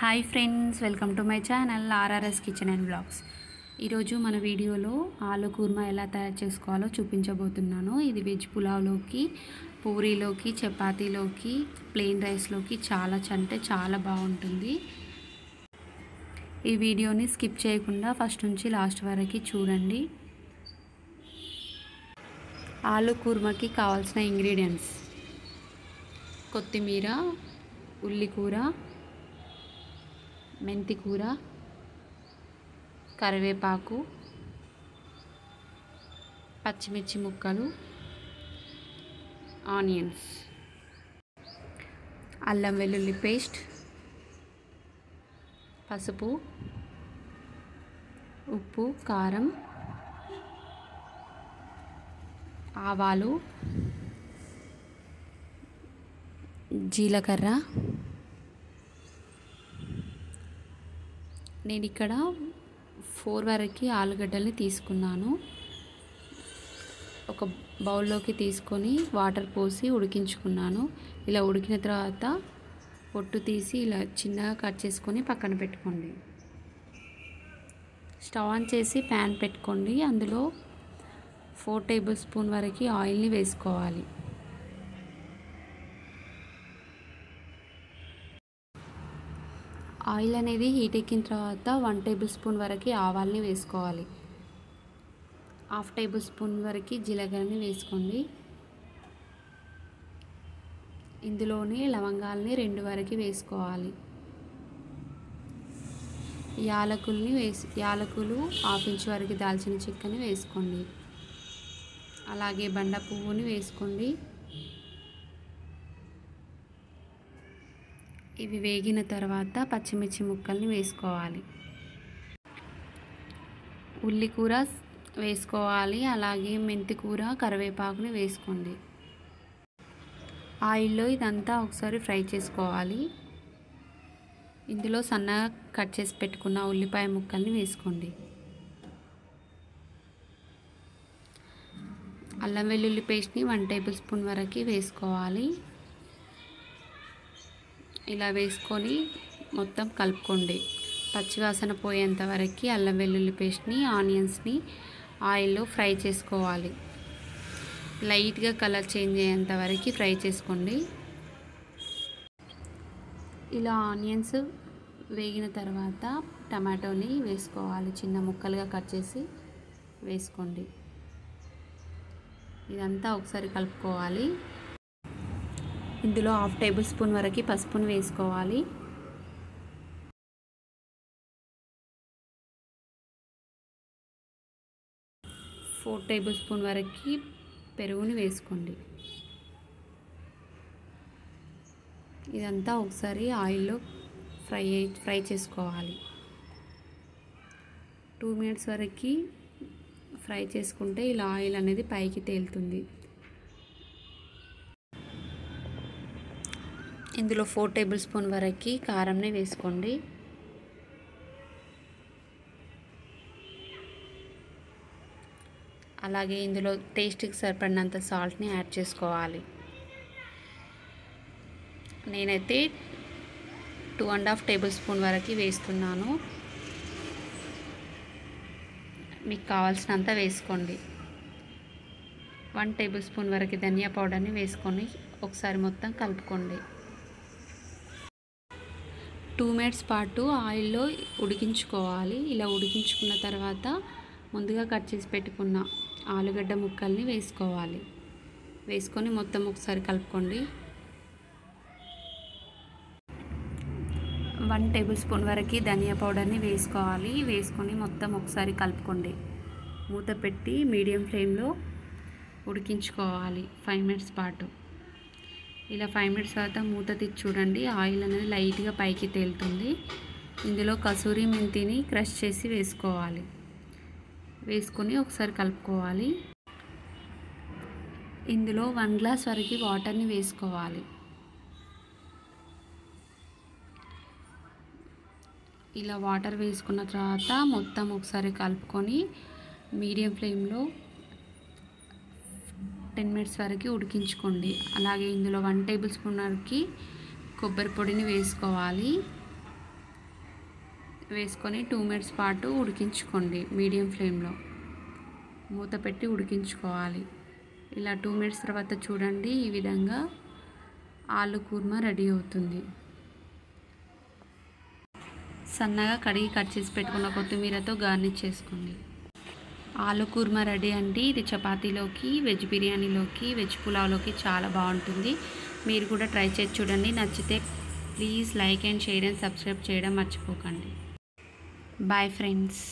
Hi friends, welcome to my channel RRS kitchen and blogs. ఈరోజు మన వీడియోలో ఆలు కుర్మా ఎలా తయారు చేసుకోవాలో చూపించబోతున్నాను. ఇది వెజ్ పులావ్లోకి, పూరీలోకి, చపాతీలోకి, ప్లెయిన్ రైస్లోకి చాలా బాగుంటుంది. ఈ వీడియోని స్కిప్ చేయకుండా ఫస్ట్ నుంచి లాస్ట్ వరకు చూడండి. ఆలు కుర్మాకి కావాల్సిన ఇంగ్రీడియంట్స్: కొత్తిమీర, ఉల్లికూర, మెంతికూర, కరివేపాకు, పచ్చిమిర్చి ముక్కలు, ఆనియన్స్, అల్లం వెల్లుల్లి పేస్ట్, పసుపు, ఉప్పు, కారం, ఆవాలు, జీలకర్ర. నేను ఇక్కడ 4 వరకు ఆలుగడ్డల్ని తీసుకున్నాను. ఒక బౌల్లోకి తీసుకొని వాటర్ పోసి ఉడికించుకున్నాను. ఇలా ఉడికిన తర్వాత పొట్టు తీసి ఇలా చిన్నగా కట్ చేసుకొని పక్కన పెట్టుకోండి. స్టవ్ ఆన్ చేసి ప్యాన్ పెట్టుకోండి. అందులో 4 టేబుల్ స్పూన్ వరకు ఆయిల్ని వేసుకోవాలి. ఆయిల్ అనేది హీట్ ఎక్కిన తర్వాత 1 టేబుల్ స్పూన్ వరకు ఆవాల్ని వేసుకోవాలి. 1/2 టేబుల్ స్పూన్ వరకు జీలకర్రని వేసుకోండి. ఇందులోనే లవంగాల్ని 2 వరకు వేసుకోవాలి. యాలకులు 1/2 ఇంచ్ వరకు దాల్చిన చెక్కని వేసుకోండి. అలాగే బండ పువ్వుని వేసుకోండి. ఇవి వేగిన తర్వాత పచ్చిమిర్చి ముక్కల్ని వేసుకోవాలి. ఉల్లికూర వేసుకోవాలి. అలాగే మెంతికూర, కరివేపాకుని వేసుకోండి. ఆయిల్లో ఇదంతా ఒకసారి ఫ్రై చేసుకోవాలి. ఇందులో సన్నగా కట్ చేసి పెట్టుకున్న ఉల్లిపాయ ముక్కల్ని వేసుకోండి. అల్లం వెల్లుల్లి పేస్ట్ని 1 టేబుల్ స్పూన్ వరకు వేసుకోవాలి. ఇలా వేసుకొని మొత్తం కలుపుకోండి. పచ్చివాసన పోయేంత వరకు అల్లం వెల్లుల్లి పేస్ట్ని, ఆనియన్స్ని ఆయిల్లో ఫ్రై చేసుకోవాలి. లైట్గా కలర్ చేంజ్ అయ్యేంత వరకు ఫ్రై చేసుకోండి. ఇలా ఆనియన్స్ వేగిన తర్వాత టమాటోని వేసుకోవాలి. చిన్న ముక్కలుగా కట్ చేసి వేసుకోండి. ఇదంతా ఒకసారి కలుపుకోవాలి. ఇందులో 1/2 టేబుల్ స్పూన్ వరకు పసుపుని వేసుకోవాలి. ,4 టేబుల్ స్పూన్ వరకు పెరుగుని వేసుకోండి. ఇదంతా ఒకసారి ఆయిల్లో ఫ్రై చేసుకోవాలి. 2 మినిట్స్ వరకు ఫ్రై చేసుకుంటే ఇలా ఆయిల్ అనేది పైకి తేలుతుంది. ఇందులో 4 టేబుల్ స్పూన్ వరకు కారంని వేసుకోండి. అలాగే ఇందులో టేస్ట్కి సరిపడినంత సాల్ట్ని యాడ్ చేసుకోవాలి. నేనైతే 2.5 టేబుల్ స్పూన్ వరకు వేస్తున్నాను. మీకు కావాల్సినంత వేసుకోండి. 1 టేబుల్ స్పూన్ వరకు ధనియా పౌడర్ని వేసుకొని ఒకసారి మొత్తం కలుపుకోండి. 2 మినిట్స్ పాటు ఆయిల్లో ఉడికించుకోవాలి. ఇలా ఉడికించుకున్న తర్వాత ముందుగా కట్ చేసి పెట్టుకున్న ఆలుగడ్డ ముక్కల్ని వేసుకోవాలి. వేసుకొని మొత్తం ఒకసారి కలుపుకోండి. 1 టేబుల్ స్పూన్ వరకు ధనియా పౌడర్ని వేసుకోవాలి. వేసుకొని మొత్తం ఒకసారి కలుపుకోండి. మూత పెట్టి మీడియం ఫ్లేమ్లో ఉడికించుకోవాలి 5 మినిట్స్ పాటు. ఇలా 5 మినిట్స్ తర్వాత మూత తీసి చూడండి. ఆయిల్ అనేది లైట్గా పైకి తేలుతుంది. ఇందులో కసూరి మెంతిని క్రష్ చేసి వేసుకోవాలి. వేసుకొని ఒకసారి కలుపుకోవాలి. ఇందులో 1 గ్లాస్ వరకు వాటర్ని వేసుకోవాలి. ఇలా వాటర్ వేసుకున్న తర్వాత మొత్తం ఒకసారి కలుపుకొని మీడియం ఫ్లేమ్లో 10 మినిట్స్ వరకు ఉడికించుకోండి. అలాగే ఇందులో 1 టేబుల్ స్పూన్ వరకు కొబ్బరి పొడిని వేసుకోవాలి. వేసుకొని 2 మినిట్స్ పాటు ఉడికించుకోండి. మీడియం ఫ్లేమ్లో మూత పెట్టి ఉడికించుకోవాలి. ఇలా 2 మినిట్స్ తర్వాత చూడండి, ఈ విధంగా ఆలు కుర్మా రెడీ అవుతుంది. సన్నగా కడిగి కట్ చేసి పెట్టుకున్న కొత్తిమీరతో గార్నిష్ చేసుకోండి. ఆలు కుర్మా రెడీ అండి. ఇది చపాతీలోకి, వెజ్ బిర్యానీలోకి, వెజ్ పులావ్లోకి చాలా బాగుంటుంది. మీరు కూడా ట్రై చేసి చూడండి. నచ్చితే please like and share and subscribe చేయడం మర్చిపోకండి. Bye friends.